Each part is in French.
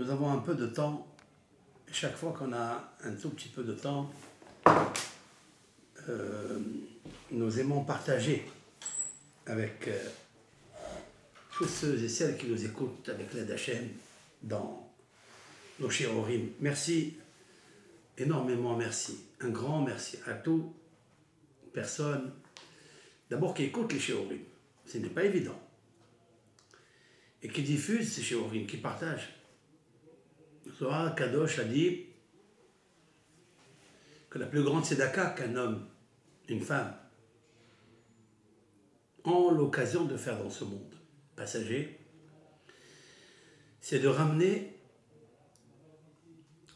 nous avons un peu de temps. Chaque fois qu'on a un tout petit peu de temps, nous aimons partager avec tous ceux et celles qui nous écoutent avec l'aide d'Hachem dans nos shiurim. Merci, énormément merci, un grand merci à toutes personnes, d'abord qui écoutent les shiurim, ce n'est pas évident, et qui diffusent ces shiurim, qui partagent. Zohar Kadosh a dit que la plus grande tzedaka qu'un homme, une femme, ont l'occasion de faire dans ce monde passager, c'est de ramener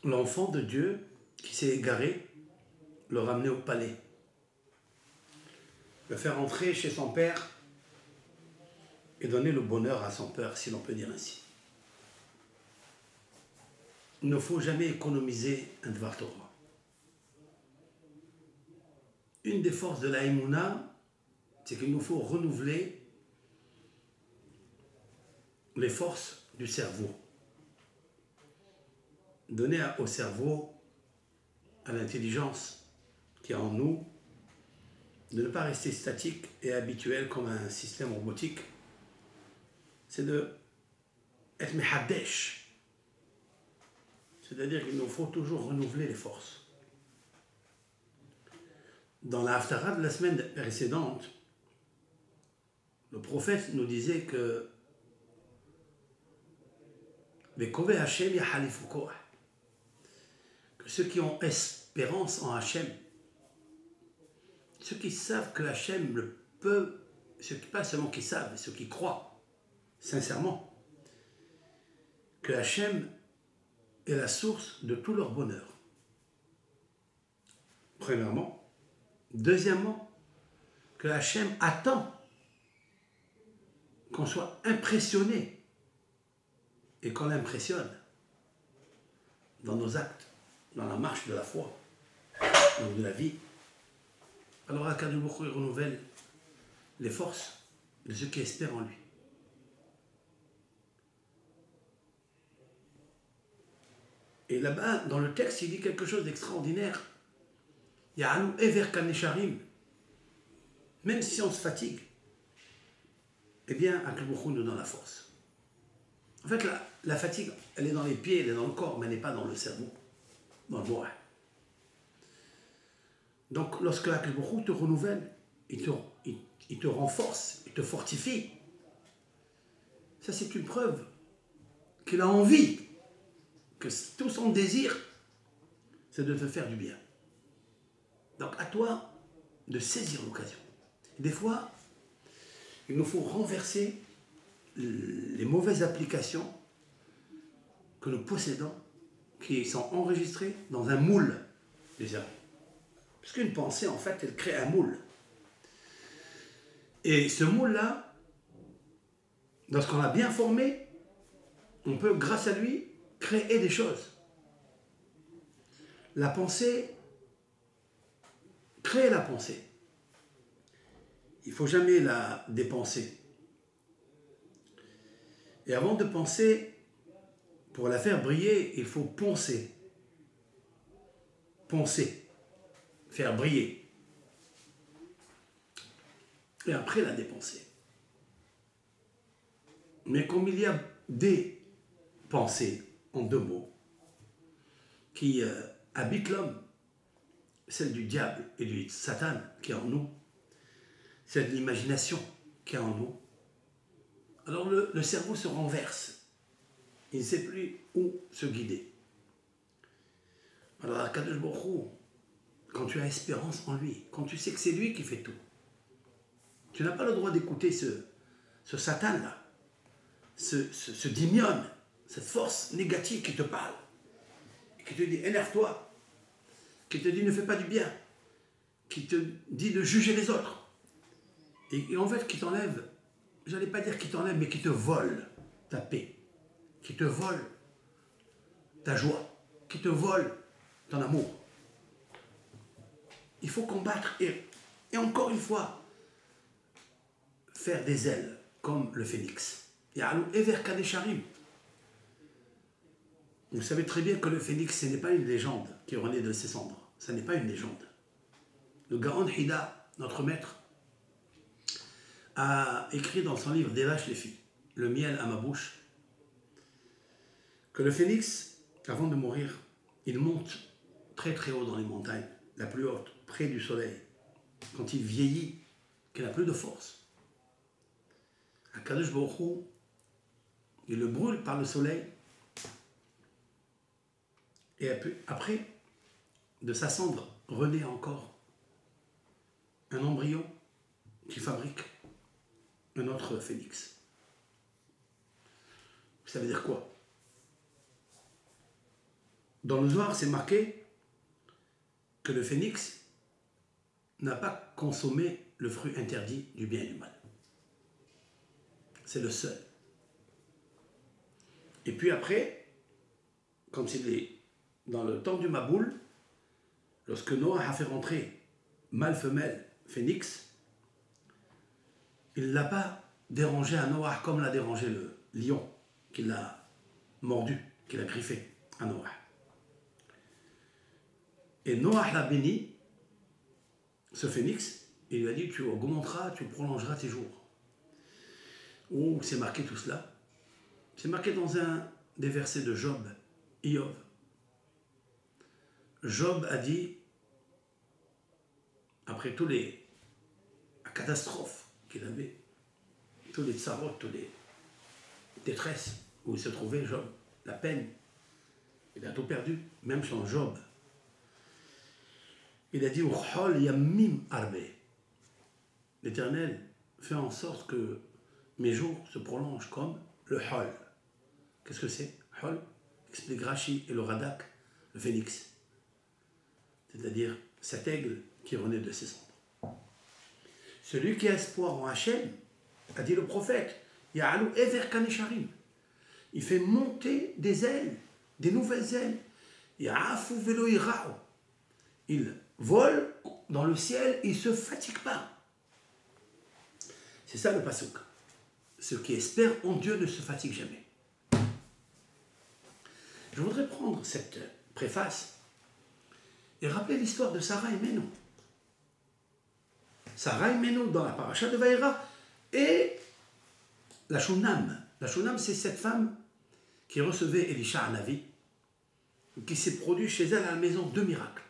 l'enfant de Dieu qui s'est égaré, le ramener au palais, le faire entrer chez son père et donner le bonheur à son père, si l'on peut dire ainsi. Il ne faut jamais économiser un Dvar Torah. Une des forces de la Emouna, c'est qu'il nous faut renouveler les forces du cerveau. Donner au cerveau, à l'intelligence qui est en nous, de ne pas rester statique et habituel comme un système robotique. C'est de être mehadesh. C'est-à-dire qu'il nous faut toujours renouveler les forces. Dans la Haftarah de la semaine précédente, le prophète nous disait que ceux qui ont espérance en Hachem, ceux qui savent que Hachem le peut, ceux qui, pas seulement qui savent, mais ceux qui croient sincèrement que Hachem est la source de tout leur bonheur. Premièrement. Deuxièmement, que Hachem attend qu'on soit impressionné et qu'on l'impressionne dans nos actes, dans la marche de la foi, de la vie. Alors Akadosh Baruch Hu renouvelle les forces de ceux qui espèrent en lui. Et là-bas, dans le texte, il dit quelque chose d'extraordinaire. Ya'alu ever kanesharim. Même si on se fatigue, eh bien, Akadosh Baruch Hu nous donne la force. En fait, la fatigue, elle est dans les pieds, elle est dans le corps, mais elle n'est pas dans le cerveau, dans le moral. Donc, lorsque Akadosh Baruch Hu te renouvelle, il te renforce, il te fortifie, ça c'est une preuve qu'il a envie, que tout son désir, c'est de te faire du bien. Donc, à toi de saisir l'occasion. Des fois, il nous faut renverser les mauvaises applications que nous possédons, qui sont enregistrées dans un moule des erreurs. Parce qu'une pensée, en fait, elle crée un moule. Et ce moule-là, lorsqu'on l'a bien formé, on peut, grâce à lui, créer des choses. La pensée, créer la pensée. Il ne faut jamais la dépenser. Et avant de penser, pour la faire briller, il faut poncer. Poncer. Faire briller. Et après la dépenser. Mais comme il y a des pensées, en deux mots, qui habitent l'homme, celle du diable et du Satan qui est en nous, celle de l'imagination qui est en nous, alors le cerveau se renverse. Il ne sait plus où se guider. Alors, Akadosh Baruch Hu, quand tu as espérance en lui, quand tu sais que c'est lui qui fait tout, tu n'as pas le droit d'écouter ce Satan-là, ce dimion, cette force négative qui te parle, qui te dit énerve-toi, qui te dit ne fais pas du bien, qui te dit de juger les autres, et en fait qui t'enlève, j'allais pas dire qui t'enlève, mais qui te vole ta paix, qui te vole ta joie, qui te vole ton amour. Il faut combattre et encore une fois, faire des ailes comme le phénix. Ya'alu ever kanesharim. Vous savez très bien que le phénix, ce n'est pas une légende qui renaît de ses cendres. Ce n'est pas une légende. Le Gaon Hida, notre maître, a écrit dans son livre Dévache les filles, le miel à ma bouche, que le phénix, avant de mourir, il monte très très haut dans les montagnes, la plus haute, près du soleil. Quand il vieillit, qu'il n'a plus de force, Akadosh Baruch Hu, il le brûle par le soleil, et après, de sa cendre, renaît encore un embryon qui fabrique un autre phénix. Ça veut dire quoi? Dans le Zohar, c'est marqué que le phénix n'a pas consommé le fruit interdit du bien et du mal. C'est le seul. Et puis après, quand il est dans le temps du Maboul, lorsque Noah a fait rentrer mâle, femelle, phénix, il ne l'a pas dérangé à Noah comme l'a dérangé le lion, qui l'a mordu, qui l'a griffé à Noah. Et Noah l'a béni, ce phénix, il lui a dit, tu augmenteras, tu prolongeras tes jours. Où c'est marqué tout cela? C'est marqué dans un des versets de Job, Iov. Job a dit, après tous les catastrophes qu'il avait, tous les tsarotes, tous les détresses où il se trouvait, Job, la peine, il a tout perdu, même son Job. Il a dit, l'Éternel fait en sorte que mes jours se prolongent comme le hol. Qu'est-ce que c'est? Hol, explique Rashi et le Radak, le phénix. C'est-à-dire cet aigle qui renaît de ses cendres. Celui qui a espoir en Hachem, a dit le prophète, Ya'alou ever kanisharim. Il fait monter des ailes, des nouvelles ailes. Ya'afu velo ira'u. Il vole dans le ciel, il ne se fatigue pas. C'est ça le pasuk. Ceux qui espèrent en Dieu ne se fatiguent jamais. Je voudrais prendre cette préface et rappeler l'histoire de Sarah et Ménon. Sarah et Ménon dans la paracha de Vaïra et la Shunam. La Shunam, c'est cette femme qui recevait Elisha Hanavi, qui s'est produit chez elle à la maison 2 miracles.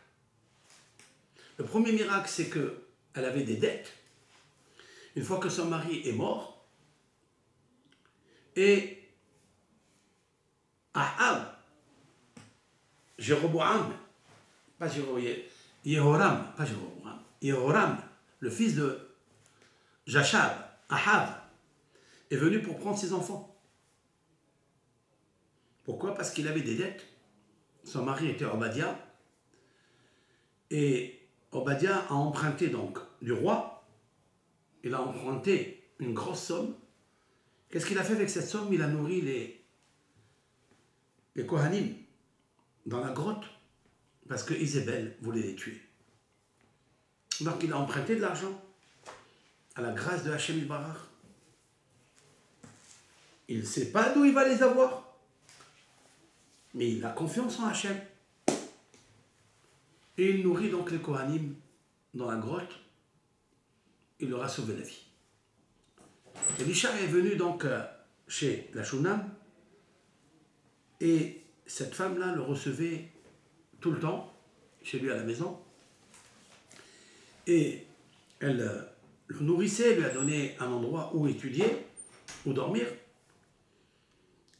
Le premier miracle, c'est qu'elle avait des dettes. Une fois que son mari est mort, et Ahab, Jéroboam, pas Jéroboam, Yehoram, pas Jéroboam, Yehoram, le fils de Jachab, Ahab, est venu pour prendre ses enfants. Pourquoi? Parce qu'il avait des dettes. Son mari était Obadiah, et Obadiah a emprunté donc du roi, il a emprunté une grosse somme. Qu'est-ce qu'il a fait avec cette somme? Il a nourri les Kohanim dans la grotte parce que Isabelle voulait les tuer. Donc il a emprunté de l'argent à la grâce de Hachem Yitbarach. Il ne sait pas d'où il va les avoir, mais il a confiance en Hachem. Et il nourrit donc les Kohanim dans la grotte. Il leur a sauvé la vie. Elisha est venu donc chez la Shunam et cette femme-là le recevait tout le temps chez lui à la maison et elle le nourrissait, lui a donné un endroit où étudier, où dormir.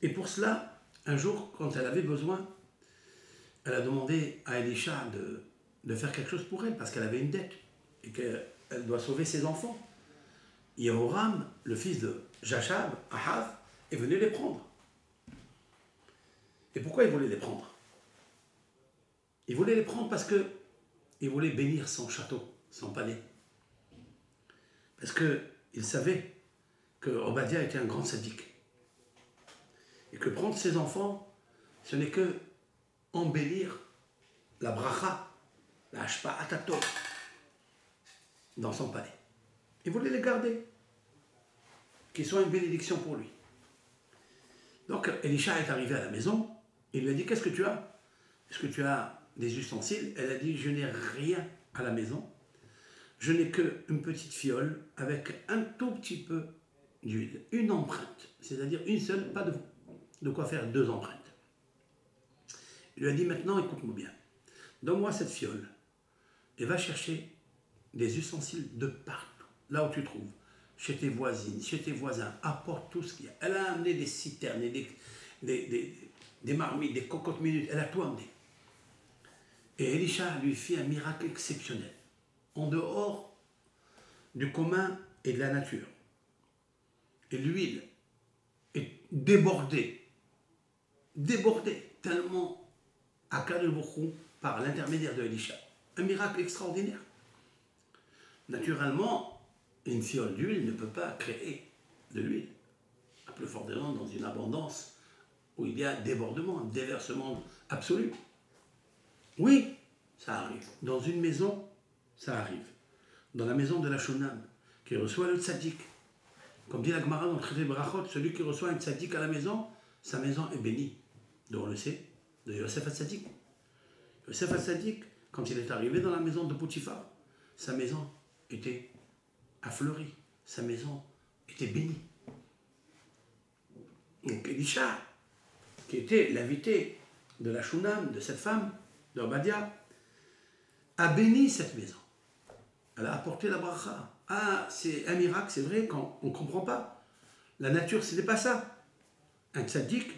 Et pour cela, un jour, quand elle avait besoin, elle a demandé à Elisha de faire quelque chose pour elle parce qu'elle avait une dette et qu'elle doit sauver ses enfants. Yehoram, le fils de Jachab, Ahav, est venu les prendre. Et pourquoi il voulait les prendre? Il voulait les prendre parce qu'il voulait bénir son château, son palais. Parce qu'il savait que Obadiah était un grand sadique. Et que prendre ses enfants, ce n'est que embellir la bracha, la hashpa atato, dans son palais. Il voulait les garder, qu'ils soient une bénédiction pour lui. Donc Elisha est arrivé à la maison Il lui a dit, qu'est-ce que tu as? Est-ce que tu as des ustensiles? Elle a dit, je n'ai rien à la maison. Je n'ai qu'une petite fiole avec un tout petit peu d'huile. Une empreinte, c'est-à-dire une seule, pas de quoi faire 2 empreintes. Il lui a dit, maintenant, écoute-moi bien. Donne-moi cette fiole et va chercher des ustensiles de partout, là où tu trouves. Chez tes voisines, chez tes voisins, apporte tout ce qu'il y a. Elle a amené des citernes, des marmites, des cocottes minutes, elle a tout amené. Et Elisha lui fit un miracle exceptionnel, en dehors du commun et de la nature. Et l'huile est débordée, tellement Akadosh Baruch Hu par l'intermédiaire de Elisha. Un miracle extraordinaire. Naturellement, une fiole d'huile ne peut pas créer de l'huile. À plus fort des raisons, dans une abondance où il y a débordement, déversement absolu. Oui, ça arrive. Dans une maison, ça arrive. Dans la maison de la Shonam, qui reçoit le tzaddik. Comme dit la Gemara dans le traité de Brachot, celui qui reçoit un tzaddik à la maison, sa maison est bénie. Donc on le sait, de Yosef HaTzadik. Yosef HaTzadik, quand il est arrivé dans la maison de Potiphar, sa maison était affleurie, sa maison était bénie. Donc Elisha, qui était l'invité de la Shunam, de cette femme, de Obadiah, a béni cette maison. Elle a apporté la bracha. Ah, c'est un miracle, c'est vrai, quand on ne comprend pas. La nature, ce n'était pas ça. Un tzaddik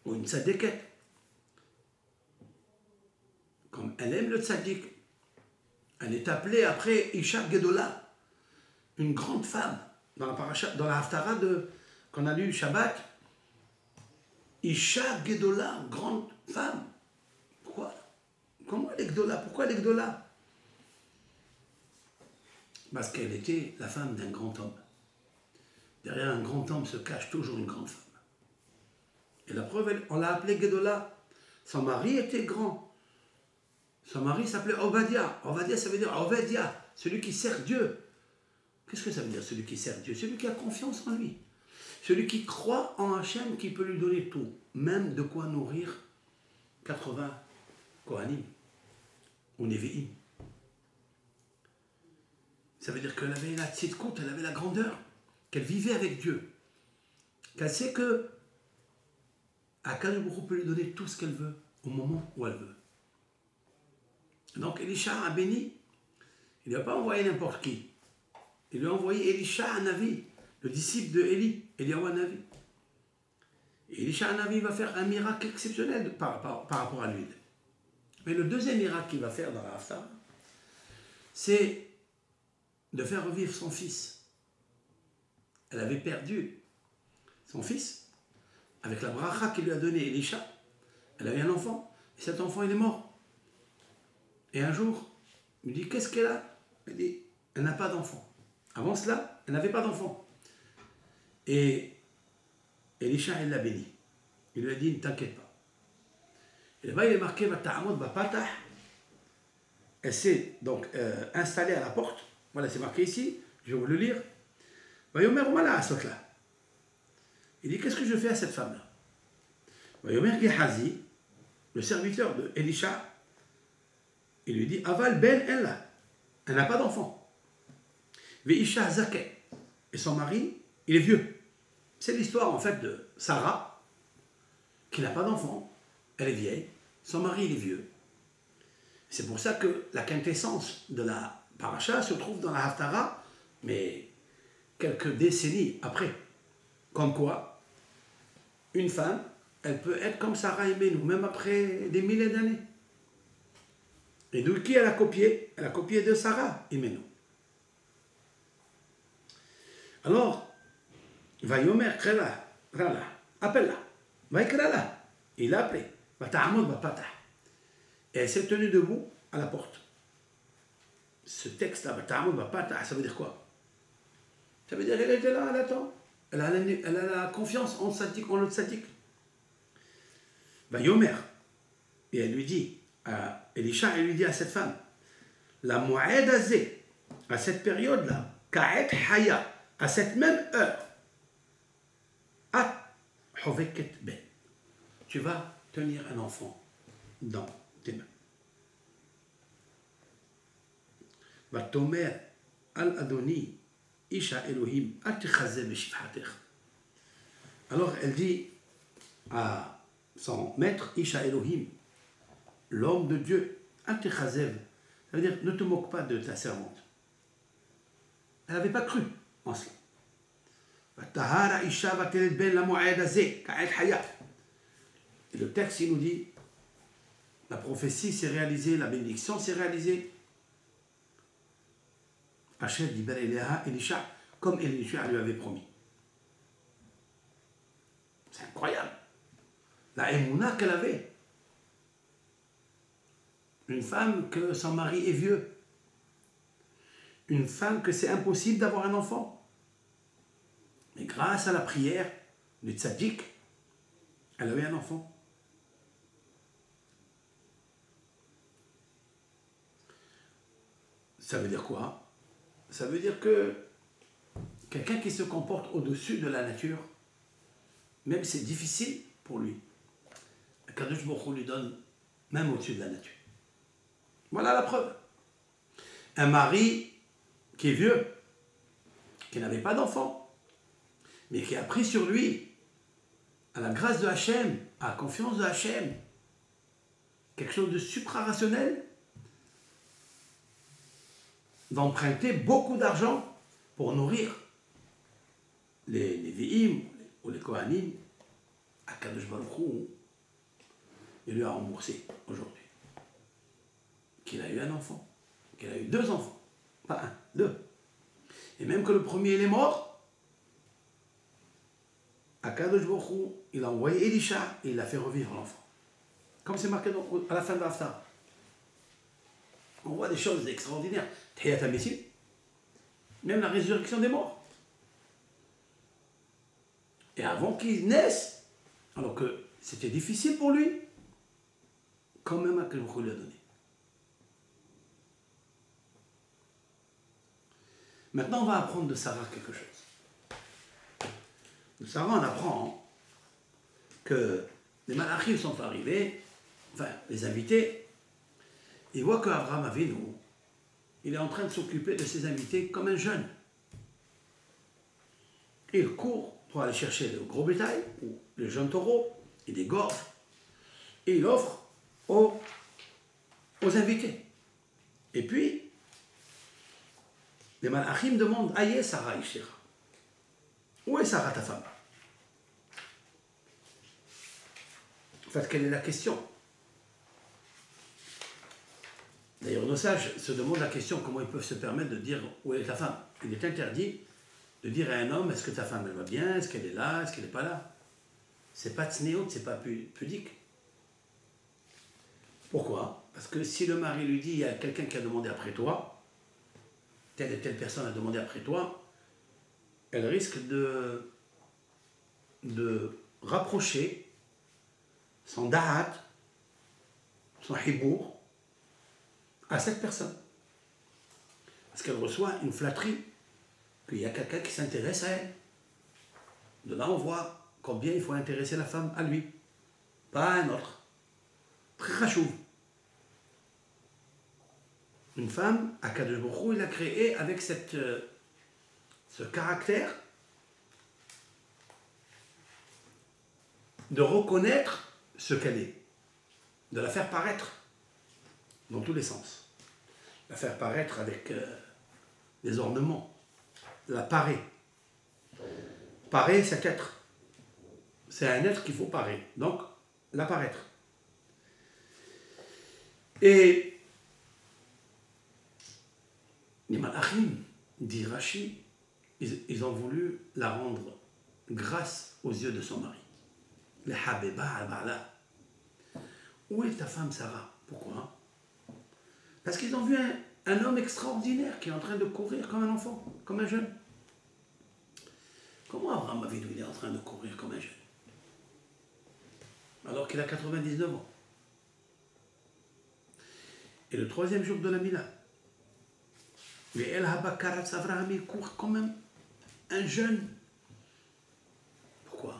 ou une tzaddiket. Comme elle aime le tzaddik, elle est appelée après Isha Gedola, une grande femme. Dans la paracha, dans la Haftara qu'on a lu Shabbat, Isha Gedola, grande femme. Pourquoi? Comment elle est Gedola? Pourquoi elle est Gedola? Parce qu'elle était la femme d'un grand homme. Derrière un grand homme se cache toujours une grande femme. Et la preuve, on l'a appelée Gedola. Son mari était grand. Son mari s'appelait Obadiah. Obadiah, ça veut dire Obadiah, celui qui sert Dieu. Qu'est-ce que ça veut dire, celui qui sert Dieu? Celui qui a confiance en lui. Celui qui croit en Hachem, qui peut lui donner tout. Même de quoi nourrir 80 Kohanim ou Nevi'im. Ça veut dire qu'elle avait la tzidkout, elle avait la grandeur, qu'elle vivait avec Dieu. Qu'elle sait que Akadosh Baruch Hu peut lui donner tout ce qu'elle veut au moment où elle veut. Donc Elisha a béni. Il ne lui a pas envoyé n'importe qui. Il lui a envoyé Elisha Hanavi, le disciple de Élie, Eliyahu Hanavi. Et Elisha Hanavi va faire un miracle exceptionnel par rapport à l'huile. Mais le deuxième miracle qu'il va faire dans la Haftara, c'est de faire revivre son fils. Elle avait perdu son fils avec la bracha qu'il lui a donnée Elisha. Elle avait un enfant, et cet enfant il est mort. Et un jour, il me dit, qu'est-ce qu'elle a? Elle dit, elle n'a pas d'enfant. Avant cela, elle n'avait pas d'enfant. Et Elisha, elle l'a béni. Il lui a dit, ne t'inquiète pas. Et là-bas, il est marqué, elle s'est donc installée à la porte. Voilà, c'est marqué ici, je vais vous le lire. Il dit, qu'est-ce que je fais à cette femme-là? Gehazi, le serviteur de Elisha, il lui dit, Aval ben elle, elle n'a pas d'enfant. Veisha Zake, et son mari, il est vieux. C'est l'histoire en fait de Sarah, qui n'a pas d'enfant, elle est vieille, son mari il est vieux. C'est pour ça que la quintessence de la paracha se trouve dans la Haftara, mais quelques décennies après. Comme quoi, une femme, elle peut être comme Sarah Imenu, même après des milliers d'années. Et d'où qui elle a copié? Elle a copié de Sarah Imenu. Alors, Vayomer Krela, appelle-la, Vaikrala, il l'a appelé, Vata'amod Bapata. Et elle s'est tenue debout à la porte. Ce texte-là, Vata'amod Bapata, ça veut dire quoi? Ça veut dire qu'elle était là, elle attend. Elle a la confiance en le tzaddik. Vayomer, et elle lui dit, à Elisha, elle lui dit à cette femme, la Mo'ed Azé, à cette période-là, Ka'et Haya, à cette même heure, At Hoveket Ben, tu vas te tenir un enfant dans tes mains. ותאמר על אדוני איש האלוהים אל תחזה בשפחתך. Alors elle dit à son maître Isha Elohim, l'homme de Dieu, אל תחזב, ça veut dire ne te moque pas de ta servante. Elle n'avait pas cru en cela. ותהר האישה ותלד בן למועד הזה כעת חיה. Et le texte il nous dit la prophétie s'est réalisée, la bénédiction s'est réalisée. Hachem dit Elisha, comme Elisha lui avait promis. C'est incroyable. La émouna qu'elle avait. Une femme que son mari est vieux. Une femme que c'est impossible d'avoir un enfant. Mais grâce à la prière du tzaddik, elle avait un enfant. Ça veut dire quoi? Ça veut dire que quelqu'un qui se comporte au-dessus de la nature, même si c'est difficile pour lui, Kadosh Baruch Hu lui donne même au-dessus de la nature. Voilà la preuve. Un mari qui est vieux, qui n'avait pas d'enfant, mais qui a pris sur lui, à la grâce de Hachem, à la confiance de Hachem, quelque chose de suprarationnel, d'emprunter beaucoup d'argent pour nourrir les Lévi'im ou les Kohanim. Akadosh Baruch Hu, il lui a remboursé aujourd'hui. Qu'il a eu un enfant, qu'il a eu 2 enfants, pas 1, 2. Et même que le premier il est mort, Akadosh Baruch Hu, il a envoyé Elisha et il a fait revivre l'enfant. Comme c'est marqué à la fin de l'Haftarah. On voit des choses extraordinaires. Tahiyat HaMesim, même la résurrection des morts. Et avant qu'il naisse, alors que c'était difficile pour lui, quand même Akadosh Baruch Hu lui a donné. Maintenant, on va apprendre de Sarah quelque chose. De Sarah, on apprend que les malachim sont arrivés, enfin, les invités, ils voient qu'Abraham Avinu, il est en train de s'occuper de ses invités comme un jeune. Il court pour aller chercher le gros bétail, ou le jeune taureau, il dégorge, et il offre aux invités. Et puis, les malachim demandent, Aïe Sarah Ishtira. Où est Sarah ta femme? En fait, quelle est la question? D'ailleurs, nos sages se demandent la question, comment ils peuvent se permettre de dire où est ta femme? Il est interdit de dire à un homme, est-ce que ta femme elle va bien? Est-ce qu'elle est là? Est-ce qu'elle n'est pas là? C'est pas tsnéot, c'est pas pudique. Pourquoi? Parce que si le mari lui dit, il y a quelqu'un qui a demandé après toi, telle et telle personne a demandé après toi, elle risque de rapprocher son da'at, son hibour, à cette personne. Parce qu'elle reçoit une flatterie, qu'il y a quelqu'un qui s'intéresse à elle. De là, on voit combien il faut intéresser la femme à lui, pas à un autre. Très rachouv. Une femme, Akadosh Baruch Hu, il a créé avec ce caractère de reconnaître ce qu'elle est, de la faire paraître dans tous les sens. La faire paraître avec des ornements, la parer. Parer, c'est être. C'est un être qu'il faut parer. Donc, l'apparaître. Et les malachim, dit Rashi, ils ont voulu la rendre grâce aux yeux de son mari. Le Habiba al-Ba'la. Où est ta femme Sarah? Pourquoi? Parce qu'ils ont vu un homme extraordinaire qui est en train de courir comme un enfant, comme un jeune. Comment Abraham Avinu il est en train de courir comme un jeune? Alors qu'il a 99 ans. Et le 3e jour de la Mila, mais El Habakarat Abraham il court quand même un jeune. Pourquoi?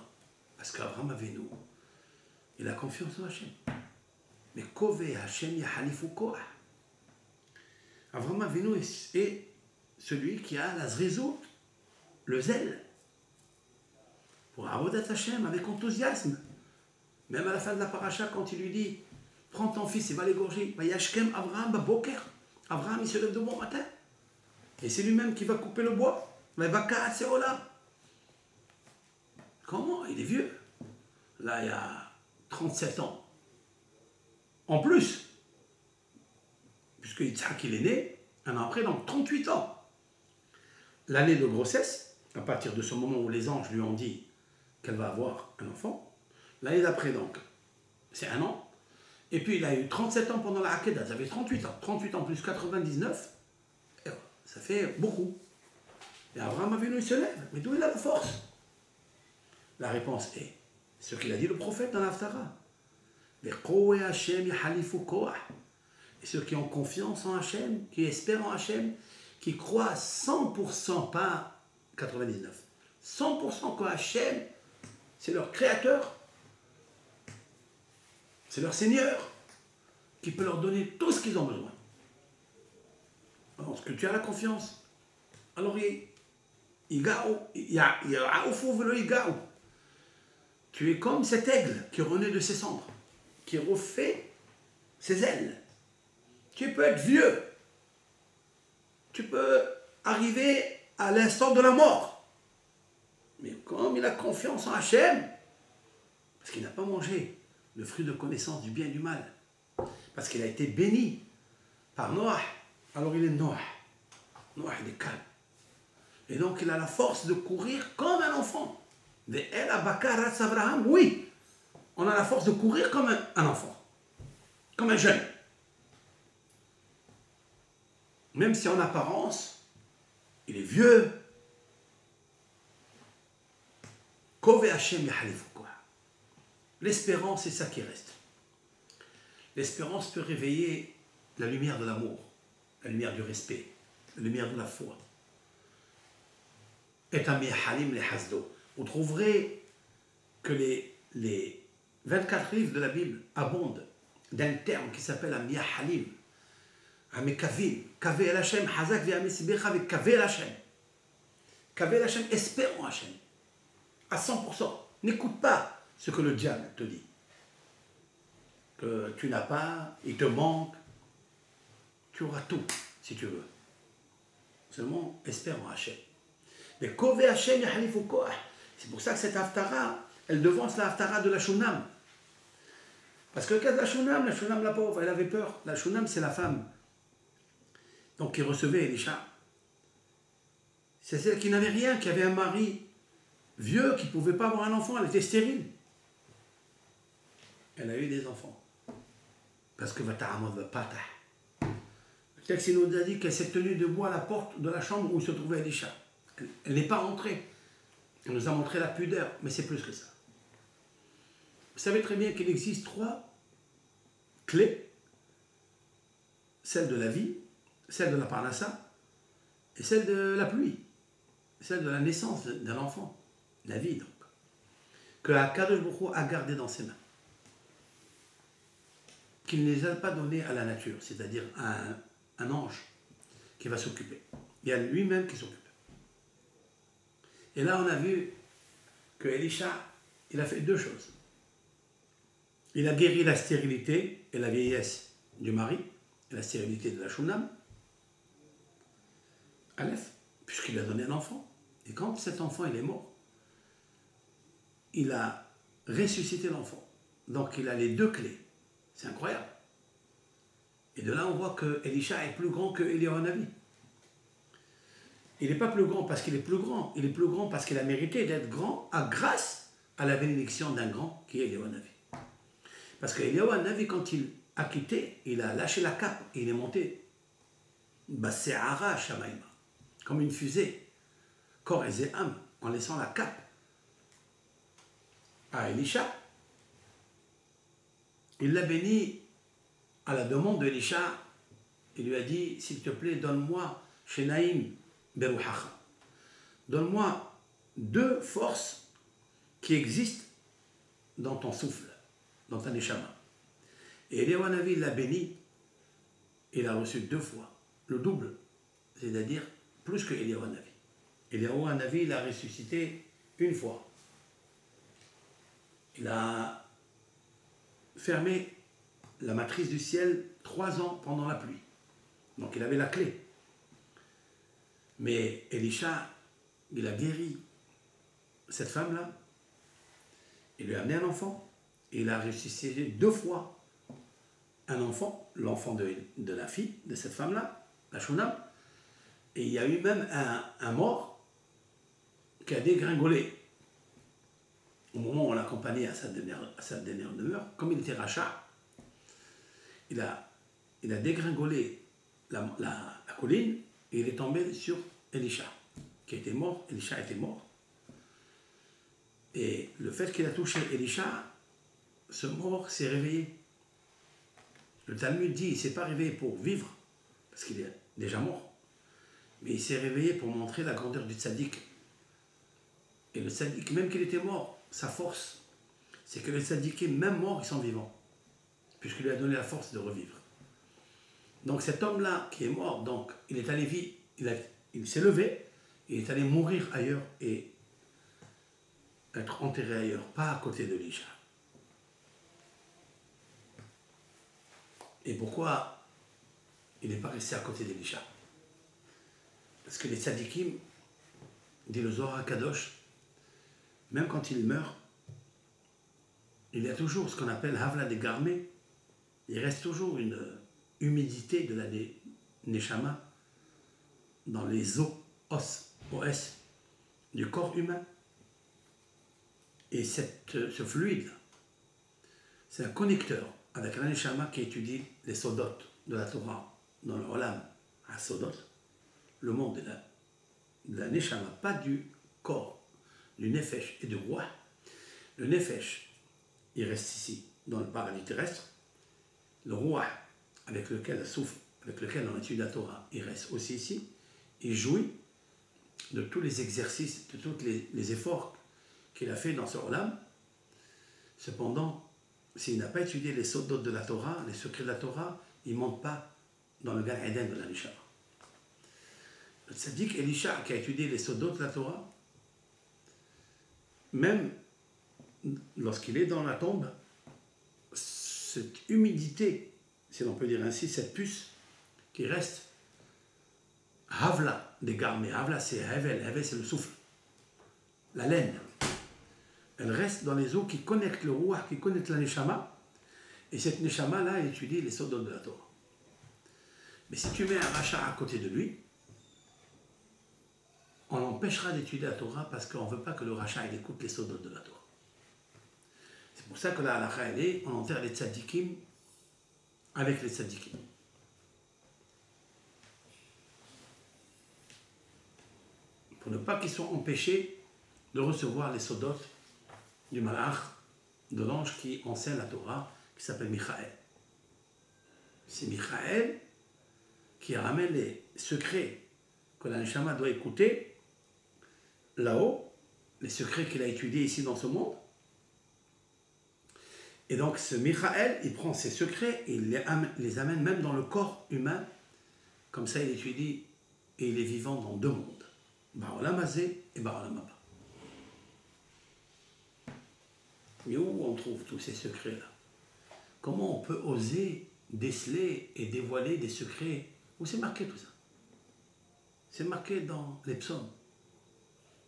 Parce qu'Abraham Avinu, Il a confiance en Hachem. Mais Kove Hachem Yahalifu Koach. Avram Avinu est celui qui a la zrizut, le zèle, pour Avodat Hachem avec enthousiasme. Même à la fin de la paracha, quand il lui dit prends ton fils et va l'égorger, Yashkem Avraham Baboker. Avraham, il se lève de bon matin. Et c'est lui-même qui va couper le bois. Comment? Il est vieux. Là, il y a 37 ans. En plus, puisque Yitzhak, il est né un an après, donc 38 ans. L'année de grossesse, à partir de ce moment où les anges lui ont dit qu'elle va avoir un enfant, l'année d'après, donc, c'est un an. Et puis, il a eu 37 ans pendant la Hakeda, ça fait 38 ans. 38 ans plus 99, ça fait beaucoup. Et Abraham Avinu, il se lève. Mais d'où il a la force? La réponse est ce qu'il a dit le prophète dans l'Haftara. Et ceux qui ont confiance en Hachem, qui espèrent en Hachem, qui croient 100%, pas 99%, 100% que Hachem, c'est leur créateur, c'est leur Seigneur, qui peut leur donner tout ce qu'ils ont besoin. Alors, est-ce que tu as la confiance? Alors, tu es comme cet aigle qui renaît de ses cendres, qui refait ses ailes. Tu peux être vieux. Tu peux arriver à l'instant de la mort. Mais comme il a confiance en Hachem, parce qu'il n'a pas mangé le fruit de connaissance du bien et du mal, parce qu'il a été béni par Noah, alors il est Noah. Noah, il est calme. Et donc il a la force de courir comme un enfant. Oui, on a la force de courir comme un enfant, comme un jeune. Même si en apparence, il est vieux. L'espérance, c'est ça qui reste. L'espérance peut réveiller la lumière de l'amour, la lumière du respect, la lumière de la foi. Vous trouverez que les 24 livres de la Bible abondent d'un terme qui s'appelle Amia Halim. Amekavim, Kave el Hashem, Hazak ve'amesibecha avec Kave el Hashem. Kave el Hashem, espère en Hashem. À 100%. N'écoute pas ce que le diable te dit. Que tu n'as pas, il te manque. Tu auras tout, si tu veux. Seulement, espère en Hashem. Mais Kove Hashem yahalifu koach. C'est pour ça que cette haftara, elle devance la haftara de la Shunam. Parce que le cas de la Shunam, la pauvre, elle avait peur. La Shunam, c'est la femme. Donc, qui recevait Elisha. C'est celle qui n'avait rien, qui avait un mari vieux, qui ne pouvait pas avoir un enfant, elle était stérile. Elle a eu des enfants. Parce que Vata'amad va patah. Le texte il nous a dit qu'elle s'est tenue debout à la porte de la chambre où se trouvait Elisha. Elle n'est pas rentrée. Elle nous a montré la pudeur, mais c'est plus que ça. Vous savez très bien qu'il existe 3 clés. Celle de la vie, celle de la parnassa et celle de la pluie. Celle de la naissance d'un enfant. La vie donc. Que Akadosh Baruch Hu a gardé dans ses mains. Qu'il ne les a pas donnés à la nature, c'est-à-dire à un ange qui va s'occuper. Il y a lui-même qui s'occupe. Et là, on a vu que Elisha, il a fait 2 choses. Il a guéri la stérilité et la vieillesse du mari, et la stérilité de la Shunam, Aleph, puisqu'il a donné un enfant. Et quand cet enfant il est mort, il a ressuscité l'enfant. Donc il a les 2 clés. C'est incroyable. Et de là, on voit que Elisha est plus grand que Eliyahu Hanavi. Il n'est pas plus grand parce qu'il est plus grand. Il est plus grand parce qu'il a mérité d'être grand grâce à la bénédiction d'un grand qui est Eliyahu Hanavi. Parce que Eliyahu Hanavi, quand il a quitté, il a lâché la cape et il est monté. Base'ara Shamaïma. Comme une fusée. Corps et Zéham, en laissant la cape à Elisha. Il l'a béni à la demande d'Elisha. Il lui a dit, s'il te plaît, donne-moi Shenaim Beruhacha. Donne-moi 2 forces qui existent dans ton souffle. dans ta neshama. Et Eliyahu Hanavi l'a béni, il a reçu 2 fois, le double, c'est-à-dire plus que Eliyahu Hanavi. Eliyahu Hanavi l'a ressuscité 1 fois. Il a fermé la matrice du ciel 3 ans pendant la pluie. Donc il avait la clé. Mais Elisha, il a guéri cette femme-là. Il lui a amené un enfant. Et il a ressuscité 2 fois un enfant, l'enfant de la fille de cette femme-là, la Shunam. Et il y a eu même un mort qui a dégringolé. Au moment où on l'accompagnait à sa dernière demeure, comme il était rachat, il a dégringolé la colline et il est tombé sur Elisha, qui était mort. Elisha était mort. Et le fait qu'il a touché Elisha, ce mort s'est réveillé. Le Talmud dit, il ne s'est pas réveillé pour vivre, parce qu'il est déjà mort, mais il s'est réveillé pour montrer la grandeur du tzaddik. Et le tzaddik, même qu'il était mort, sa force, c'est que les tzaddikim, même morts, ils sont vivants, puisqu'il lui a donné la force de revivre. Donc cet homme-là, qui est mort, donc, il est allé vivre, il s'est levé, il est allé mourir ailleurs et être enterré ailleurs, pas à côté de l'Isha. Et pourquoi il n'est pas resté à côté d'Elisha? Parce que les tzadikim, dit le Zohar Kadosh, même quand il meurt, il y a toujours ce qu'on appelle Havla de Garmé. Il reste toujours une humidité de la Neshama dans les os du corps humain. Et ce fluide, c'est un connecteur avec la Neshama qui étudie les sodot de la Torah dans le Olam à Sodot, le monde de la Neshama, pas du corps, du Nefesh et du Roi. Le Nefesh, il reste ici, dans le paradis terrestre. Le Roi, avec lequel on étudie la Torah, il reste aussi ici. Il jouit de tous les exercices, de tous les efforts qu'il a fait dans ce Olam. Cependant, s'il n'a pas étudié les sodot de la Torah, les secrets de la Torah, il ne monte pas dans le Gan Eden de la Neshama. Le tzaddik Elisha, qui a étudié les sodot de la Torah, même lorsqu'il est dans la tombe, cette humidité, si l'on peut dire ainsi, cette puce qui reste, Havla, des garmés, Havla c'est Hevel, Hevel c'est le souffle, la laine. Elle reste dans les eaux qui connectent le roi, qui connectent la Neshama, et cette Neshama-là, elle étudie les sodot de la Torah. Mais si tu mets un rachat à côté de lui, on l'empêchera d'étudier la Torah parce qu'on ne veut pas que le rachat il écoute les sodot de la Torah. C'est pour ça que la halakha, elle est, on enterre les tzadikim avec les tzadikim. Pour ne pas qu'ils soient empêchés de recevoir les sodot du malach, de l'ange qui enseigne la Torah, qui s'appelle Michael. C'est Michael qui ramène les secrets que la Neshama doit écouter là-haut, les secrets qu'il a étudiés ici dans ce monde. Et donc ce Michael, il prend ces secrets et il les amène même dans le corps humain. Comme ça, il étudie et il est vivant dans 2 mondes. Ba'olam hazé et Ba'olam haba. Mais où on trouve tous ces secrets-là? Comment on peut oser déceler et dévoiler des secrets? Où c'est marqué tout ça? C'est marqué dans les psaumes.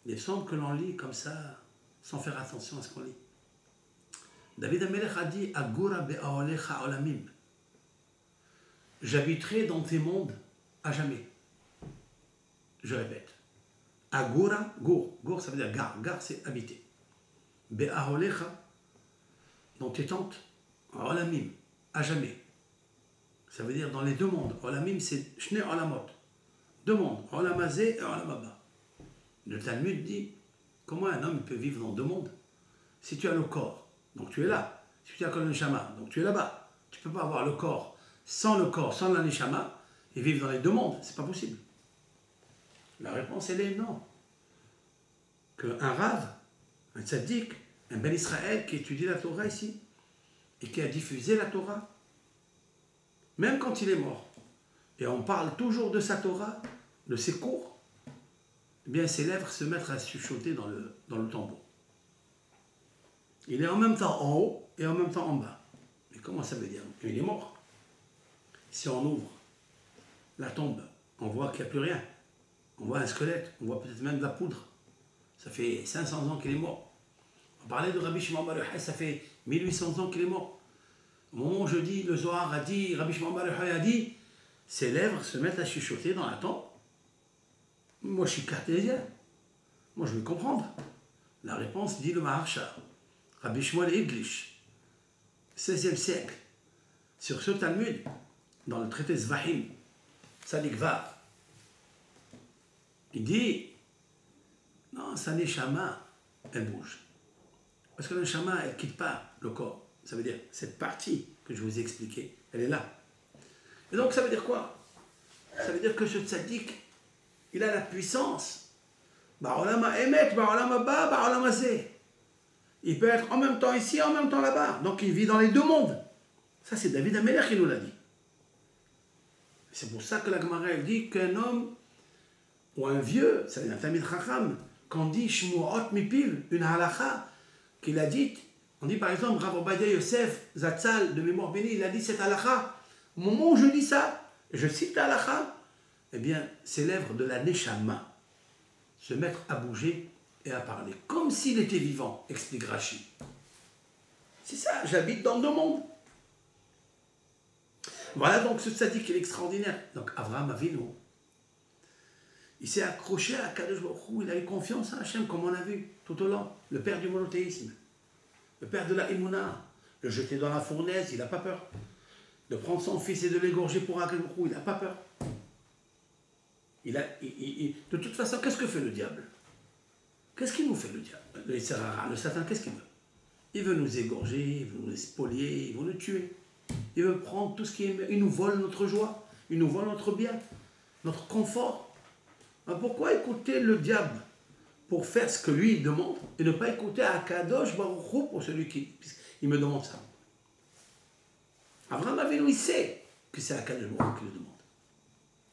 Les psaumes que l'on lit comme ça, sans faire attention à ce qu'on lit. David HaMelech a dit Agura be'aolecha olamim. J'habiterai dans tes mondes à jamais. Je répète. Agura, gour ça veut dire gar. Gar c'est habiter. Be'aolecha, dans tes tentes, olamim, à jamais. Ça veut dire dans les 2 mondes. Olamim c'est shne olamot. 2 mondes, olam hazé et olam haba. Le Talmud dit comment un homme peut vivre dans 2 mondes? Si tu as le corps, donc tu es là. Si tu as le neshama, donc tu es là-bas. Tu ne peux pas avoir le corps, sans la neshama, et vivre dans les 2 mondes. C'est pas possible. La réponse, elle est non. Qu'un rave, un tzaddik, un ben Israël qui étudie la Torah ici, et qui a diffusé la Torah, même quand il est mort, et on parle toujours de sa Torah, de ses cours, eh bien ses lèvres se mettent à chuchoter dans le tombeau. Il est en même temps en haut et en même temps en bas. Mais comment ça veut dire? Il est mort. Si on ouvre la tombe, on voit qu'il n'y a plus rien. On voit un squelette, on voit peut-être même de la poudre. Ça fait 500 ans qu'il est mort. On parlait de Rabbi Shimon bar Yochai, ça fait 1800 ans qu'il est mort. Au moment où je dis, le Zohar a dit, Rabbi Shimon bar Yochai a dit, ses lèvres se mettent à chuchoter dans la tombe. Moi je suis cartésien. Moi je veux comprendre. La réponse dit le Maharsha. Rabbi Shmuel Iglish, 16e siècle, sur ce Talmud, dans le traité Zvahim, Sadik Vav, il dit, non, sa neshama, elle bouge. Parce que la neshama, elle ne quitte pas le corps. Ça veut dire, cette partie que je vous ai expliquée, elle est là. Et donc, ça veut dire quoi? Ça veut dire que ce tzaddik, il a la puissance. Ba'olama emet, ba'olama ba, ba'olama zeh. Il peut être en même temps ici, en même temps là-bas. Donc, il vit dans les deux mondes. Ça, c'est David Ameler qui nous l'a dit. C'est pour ça que la Gemara elle dit qu'un homme ou un vieux, c'est un Tamid Chacham, qu'on dit Shmuot Mipil, une halakha, qu'il a dite, on dit par exemple, Rav Obadia Yosef, Zatzal, de mémoire bénie, il a dit cette halakha. Au moment où je dis ça, je cite la halakha, eh bien, ses lèvres de la Neshama se mettent à bouger et à parler, comme s'il était vivant, explique Rashi. C'est ça, j'habite dans deux mondes. Voilà donc ce tzaddik qui est extraordinaire. Donc Avraham Avinu, il s'est accroché à Kadosh Baruch Hu, il a eu confiance à Hachem, comme on a vu tout au long. Le père du monothéisme, le père de la Emouna, le jeter dans la fournaise, il n'a pas peur. De prendre son fils et de l'égorger pour Kadosh Baruch Hu, il n'a pas peur. De toute façon, qu'est-ce que fait le diable? Qu'est-ce qu'il nous fait le diable? Le Satan, qu'est-ce qu'il veut? Il veut nous égorger, il veut nous spolier, il veut nous tuer. Il veut prendre tout ce qui est... Il nous vole notre joie, il nous vole notre bien, notre confort. Alors pourquoi écouter le diable pour faire ce que lui il demande et ne pas écouter Akadosh Baruch Hu pour celui qui il me demande ça? Abraham Avinu, il sait que c'est Akadosh Baruch Hu qui le demande.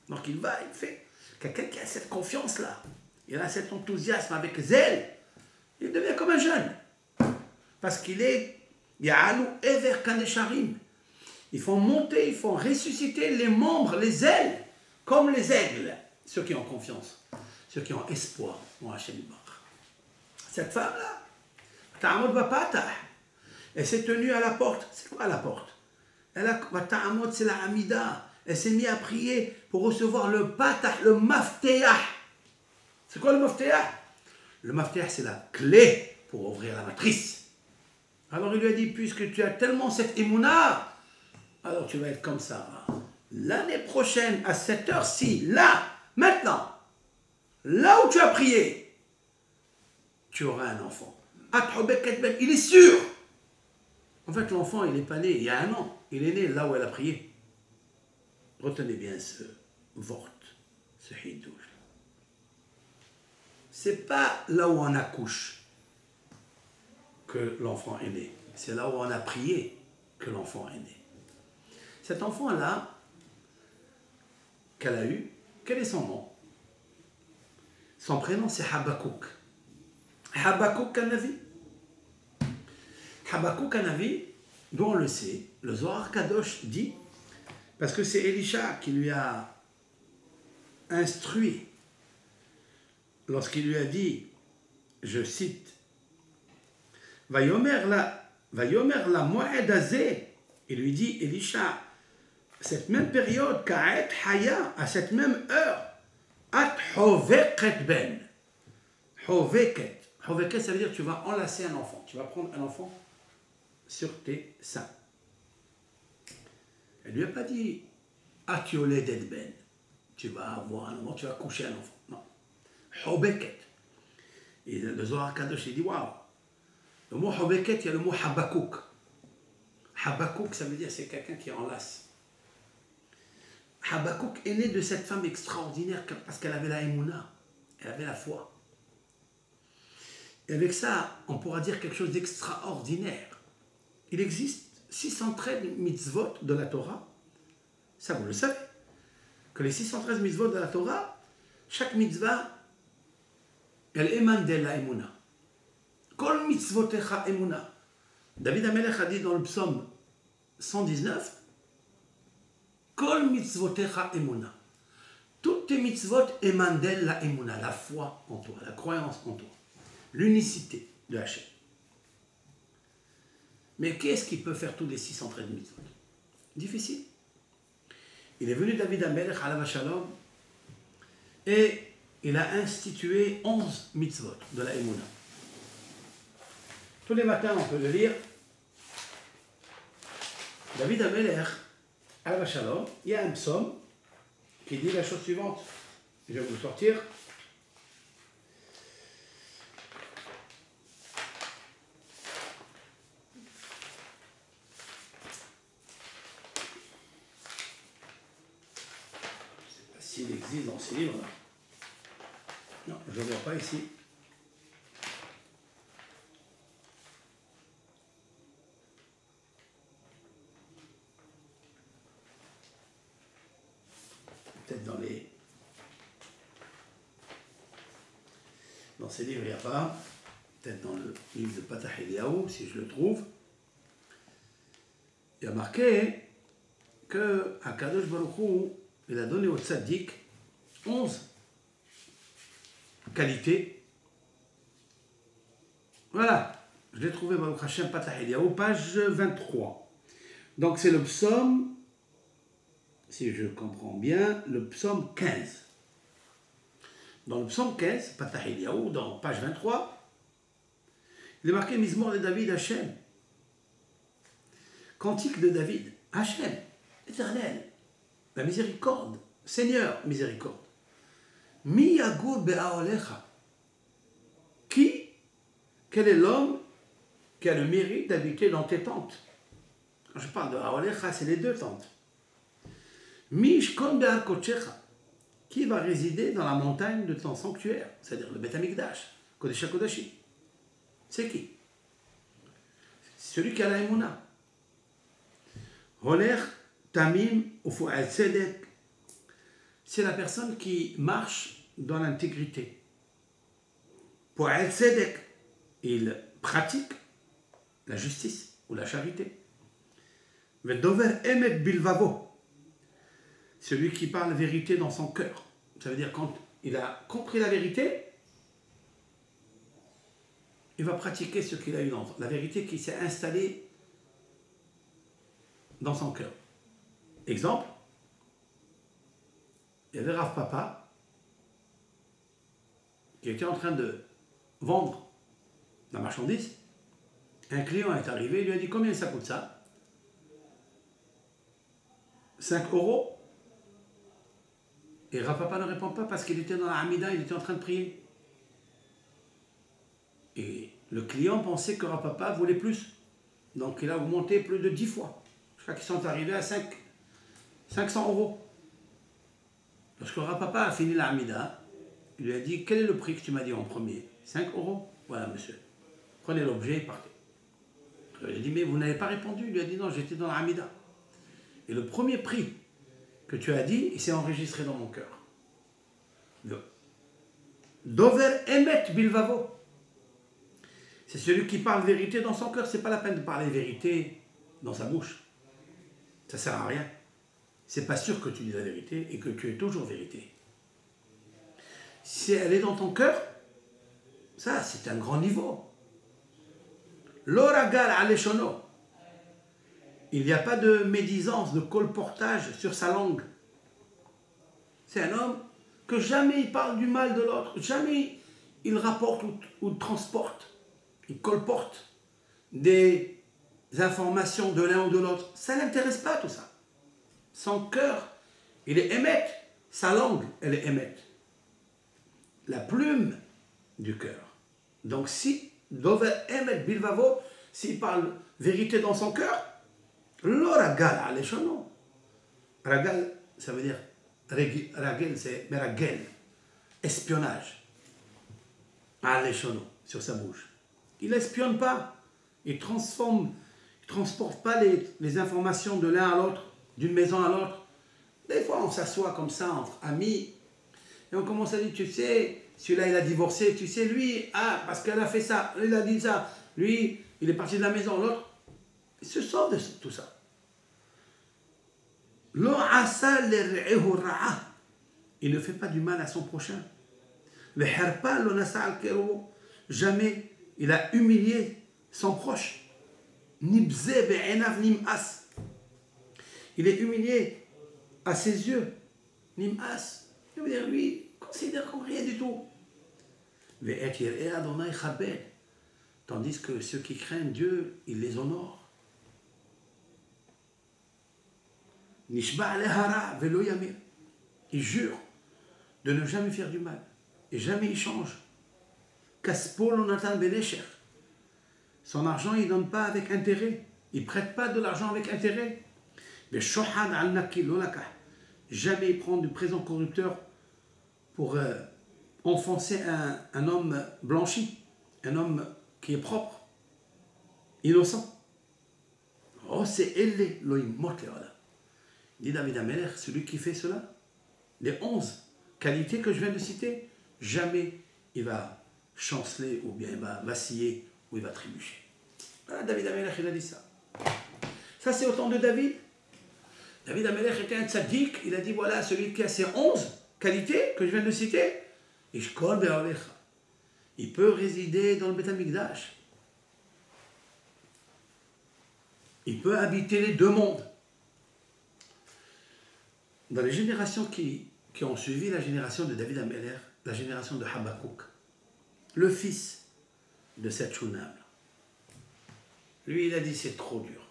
Donc il va, il fait. Quelqu'un qui a cette confiance-là, il a cet enthousiasme avec zèle, il devient comme un jeune. Parce qu'il est Ya'alu Ever Kanesharim. Ils font monter, ils font ressusciter les membres, les ailes, comme les aigles. Ceux qui ont confiance, ceux qui ont espoir en Hachem Yitbarach. Cette femme-là, Ta'amod Bapatah, elle s'est tenue à la porte. C'est quoi la porte? Ta'amod, c'est la Hamida. Elle s'est mise à prier pour recevoir le Patah, le Mafteah. C'est quoi le Mafteah? Le Mafteah, c'est la clé pour ouvrir la matrice. Alors il lui a dit, puisque tu as tellement cette émouna, alors tu vas être comme ça. L'année prochaine, à cette heure-ci, là, maintenant, là où tu as prié, tu auras un enfant. Il est sûr. En fait, l'enfant, il n'est pas né il y a un an. Il est né là où elle a prié. Retenez bien ce vort, ce hidouj. C'est pas là où on accouche que l'enfant est né. C'est là où on a prié que l'enfant est né. Cet enfant-là, qu'elle a eu, quel est son nom? Son prénom, c'est Habakouk. Habakouk Kanavi. Habakouk Kanavi, dont on le sait, le Zohar Kadosh dit, parce que c'est Elisha qui lui a instruit lorsqu'il lui a dit, je cite, Vayomer la moed azeh, il lui dit, Elisha, cette même période, Ka'et Haya, à cette même heure, At Hoveket Ben. Hoveket. Hoveket, ça veut dire que tu vas enlacer un enfant. Tu vas prendre un enfant sur tes seins. Elle ne lui a pas dit Atiolé Ben. Tu vas avoir un enfant, tu vas coucher un enfant. Non. Hoveket. Et le Zohar Kadosh, il dit waouh. Le mot Hoveket, il y a le mot Habakouk. Habakouk, ça veut dire c'est quelqu'un qui enlace. Habakouk est né de cette femme extraordinaire parce qu'elle avait la émouna, elle avait la foi. Et avec ça, on pourra dire quelque chose d'extraordinaire. Il existe 613 mitzvot de la Torah, ça vous le savez, que les 613 mitzvot de la Torah, chaque mitzvah, elle émane de la emuna. Kol mitzvotecha emuna. David Amelech a dit dans le psaume 119, Kol mitzvotecha emuna. Toutes tes mitzvot émanent de la emuna, la foi en toi, la croyance en toi, l'unicité de Hachem. Mais qu'est-ce qui peut faire tous les 613 mitzvot? Difficile. Il est venu David Amelech, alav shalom, et il a institué 11 mitzvot de la Emouna. Tous les matins, on peut le lire. David Amelech, alav shalom, il y a un psaume qui dit la chose suivante. Je vais vous le sortir. S'il existe dans ces livres-là. Non, je ne le vois pas ici. Peut-être dans ces livres, il n'y a pas. Peut-être dans le livre de Patah Eliyahu, si je le trouve. Il y a marqué que Akadosh Baruch Hu, il a donné au tzaddik 11 qualités. Voilà, je l'ai trouvé, Baruch Hashem, Patah Eliyahu, page 23. Donc c'est le psaume, si je comprends bien, le psaume 15. Dans le psaume 15, Patah Eliyahu, dans page 23, il est marqué Mizmor de David Hashem. Cantique de David, Hashem, éternel. La miséricorde, Seigneur, miséricorde. Mi yagur be'aolecha. Quel est l'homme qui a le mérite d'habiter dans tes tentes? Quand je parle de aolecha, c'est les deux tentes. Mi yishkon be'ar kodechecha. Qui va résider dans la montagne de ton sanctuaire, c'est-à-dire le Beth Amikdash, Kodesh HaKodashim. C'est qui? C'est celui qui a la Emouna. Holer Tamim Ufu'al Tzedek, c'est la personne qui marche dans l'intégrité. Pu'al Tzedek, il pratique la justice ou la charité. Vedover Emet Bilvavo, celui qui parle vérité dans son cœur. Ça veut dire quand il a compris la vérité, il va pratiquer ce qu'il a eu dans la vérité qui s'est installée dans son cœur. Exemple, il y avait Rav Papa qui était en train de vendre la marchandise. Un client est arrivé, il lui a dit combien ça coûte ça? 5 euros. Et Rav Papa ne répond pas parce qu'il était dans la Hamida, il était en train de prier. Et le client pensait que Rav Papa voulait plus. Donc il a augmenté plus de 10 fois. Jusqu'à qu'ils sont arrivés à 500 euros. Lorsque Rav Papa a fini la Hamida, il lui a dit quel est le prix que tu m'as dit en premier? 5 euros. Voilà monsieur. Prenez l'objet et partez. Il lui a dit mais vous n'avez pas répondu. Il lui a dit non, j'étais dans la Hamida. Et le premier prix que tu as dit, il s'est enregistré dans mon cœur. Dover Emet Bilvavo. C'est celui qui parle vérité dans son cœur. C'est pas la peine de parler vérité dans sa bouche. Ça sert à rien. C'est pas sûr que tu dis la vérité et que tu es toujours vérité. Si elle est dans ton cœur, ça c'est un grand niveau. L'oragal aleshono. Il n'y a pas de médisance, de colportage sur sa langue. C'est un homme que jamais il parle du mal de l'autre, jamais il rapporte ou transporte, il colporte des informations de l'un ou de l'autre. Ça ne l'intéresse pas tout ça. Son cœur, il est émette, sa langue, elle est émette. La plume du cœur. Donc si, Dover Emet Bilvavo, s'il parle vérité dans son cœur, l'oragal aleshono. Ragal, ça veut dire ragel, c'est meragel, espionnage. Aleshono, sur sa bouche. Il espionne pas. Il transforme transporte pas les informations de l'un à l'autre, d'une maison à l'autre. Des fois, on s'assoit comme ça entre amis et on commence à dire, tu sais, celui-là, il a divorcé, tu sais, lui, ah, parce qu'elle a fait ça, lui, il a dit ça, lui, il est parti de la maison, l'autre, il se sort de tout ça. Il ne fait pas du mal à son prochain. Jamais il a humilié son proche. Il est humilié à ses yeux. Nim'as. Ça veut dire, lui, considère comme rien du tout. Tandis que ceux qui craignent Dieu, il les honore. Il jure de ne jamais faire du mal. Et jamais il change. Son argent, il ne donne pas avec intérêt. Il ne prête pas de l'argent avec intérêt. Jamais il prend du présent corrupteur pour enfoncer un homme blanchi, un homme qui est propre, innocent. Oh, c'est elle, dit David Ameler, celui qui fait cela, les 11 qualités que je viens de citer, jamais il va chanceler ou bien il va vaciller ou il va trébucher. Voilà, David Ameler, il a dit ça. Ça, c'est au temps de David. David Ameler était un tzaddik, il a dit voilà, celui qui a ces 11 qualités que je viens de citer, il peut résider dans le Beth Amikdash. Il peut habiter les deux mondes. Dans les générations qui ont suivi la génération de David Ameler, la génération de Habakkuk, le fils de cette Shunam, lui il a dit c'est trop dur.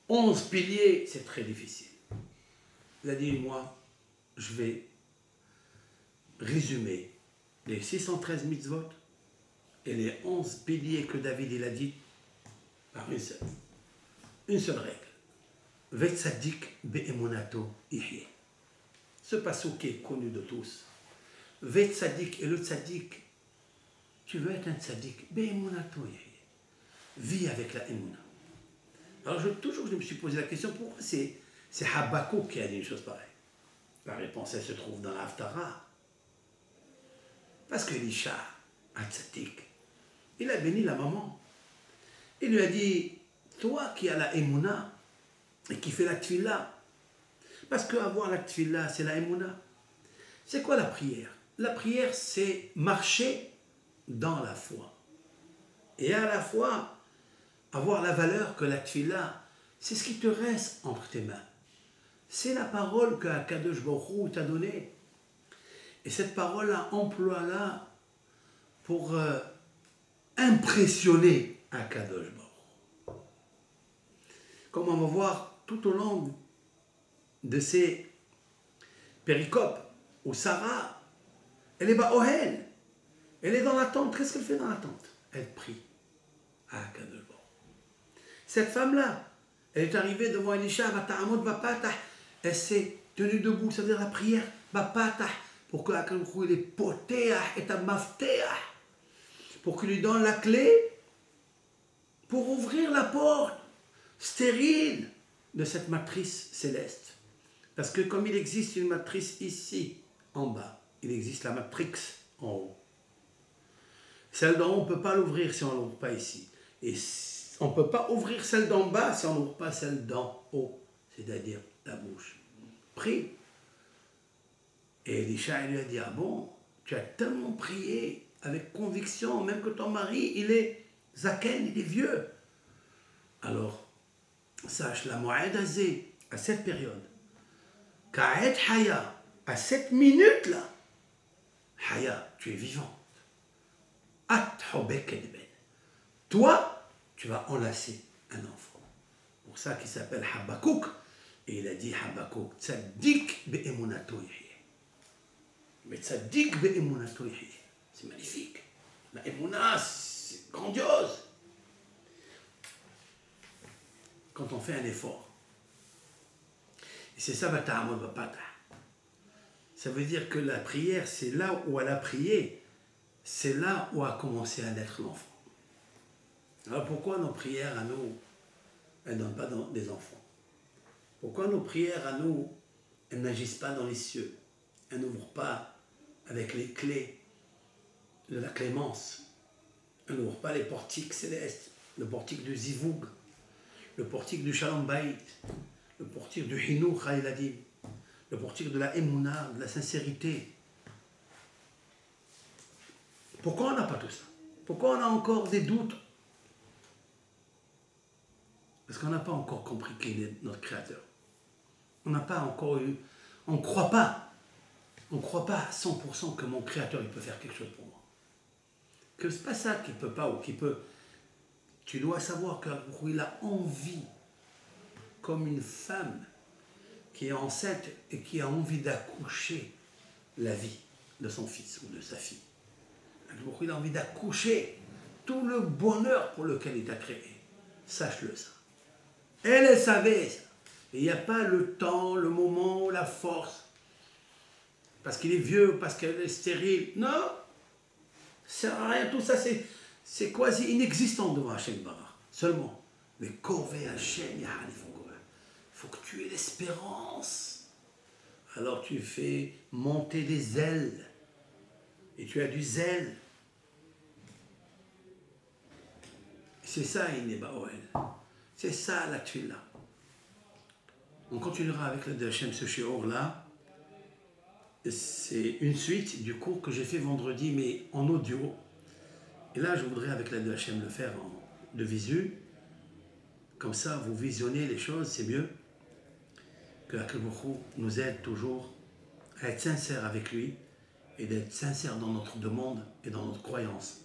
11 piliers, c'est très difficile. Il a dit moi, je vais résumer les 613 mitzvot et les 11 piliers que David il a dit par une seule règle. Vetzadik be'emunato ihye. Ce passage qui est connu de tous. Vetzadik et le tzadik. Tu veux être un tzadik be'emunato ihye. Vis avec la emuna. Alors je me suis posé la question, pourquoi c'est Habakkuk qui a dit une chose pareille? La réponse, elle se trouve dans l'Haftara. Parce que Elisha, un tzadik, il a béni la maman. Il lui a dit, toi qui as la emuna, et qui fait la tfila. Parce qu'avoir la tfila, c'est la emuna. C'est quoi la prière? La prière, c'est marcher dans la foi. Et à la fois, avoir la valeur que la tfila, c'est ce qui te reste entre tes mains. C'est la parole que Akadosh Baruch Hu t'a donnée. Et cette parole-là, emploie-la pour impressionner Akadosh Baruch Hu. Comme on va voir tout au long de ces péricopes, où Sarah, elle est Ohel, elle est dans la tente. Qu'est-ce qu'elle fait dans la tente? Elle prie à Akadosh Baruch Hu. Cette femme-là, elle est arrivée devant Elisha, elle s'est tenue debout, ça veut dire la prière, pour que Akadosh Baruch Hu il est potéah et maftéah, pour qu'il lui donne la clé pour ouvrir la porte stérile de cette matrice céleste. Parce que comme il existe une matrice ici, en bas, il existe la matrix en haut. Celle d'en haut, on ne peut pas l'ouvrir si on ne l'ouvre pas ici. Et on ne peut pas ouvrir celle d'en bas si on n'ouvre pas celle d'en haut, c'est-à-dire la bouche. Prie. Et Elisha lui a dit, ah bon, tu as tellement prié avec conviction, même que ton mari, il est zaken, il est vieux. Alors, sache, la Moed Azé, à cette période, Ka'et Haya, à cette minute-là, Haya, tu es vivante. At Hobek Edben. Toi, tu vas enlacer un enfant. Pour ça qu'il s'appelle Habakkuk. Et il a dit Habakkuk, Tzadik be'emunato yihye. Mais Tzadik be'emunato yihye. C'est magnifique. La emuna, c'est grandiose. Quand on fait un effort. Et c'est ça, ça veut dire que la prière, c'est là où elle a prié, c'est là où a commencé à naître l'enfant. Alors pourquoi nos prières à nous, elle ne donne pas des enfants. Pourquoi nos prières à nous, elles n'agissent pas dans les cieux? Elles n'ouvrent pas avec les clés de la clémence. Elles n'ouvrent pas les portiques célestes, le portique du Zivoug, le portique du Shalom Bayit, le portique du Hinouch HaYeladim, le portique de la Emouna, de la sincérité. Pourquoi on n'a pas tout ça? Pourquoi on a encore des doutes? Parce qu'on n'a pas encore compris qui est notre Créateur. On n'a pas encore eu... On ne croit pas à 100% que mon Créateur il peut faire quelque chose pour moi. Que ce n'est pas ça qu'il ne peut pas ou qu'il peut. Tu dois savoir qu'il a envie, comme une femme qui est enceinte et qui a envie d'accoucher la vie de son fils ou de sa fille. Il a envie d'accoucher tout le bonheur pour lequel il t'a créé. Sache-le ça. Elle savait ça. Et il n'y a pas le temps, le moment, la force. Parce qu'il est vieux, parce qu'elle est stérile. Non, ça sert à rien. Tout ça, c'est quasi inexistant devant Hachem Barach. Seulement, mais Korvé Hachem, il faut que tu aies l'espérance. Alors tu fais monter des ailes. Et tu as du zèle. C'est ça, Inébaoel. C'est ça, la tuila. On continuera avec le Hachem, ce shiur-là. C'est une suite du cours que j'ai fait vendredi, mais en audio. Et là, je voudrais, avec l'aide de Hachem, le faire de visu. Comme ça, vous visionnez les choses, c'est mieux. Que Akadosh Baruch Hu nous aide toujours à être sincères avec lui et d'être sincères dans notre demande et dans notre croyance,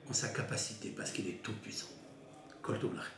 en sa capacité, parce qu'il est tout puissant. Kol Tov Lachem.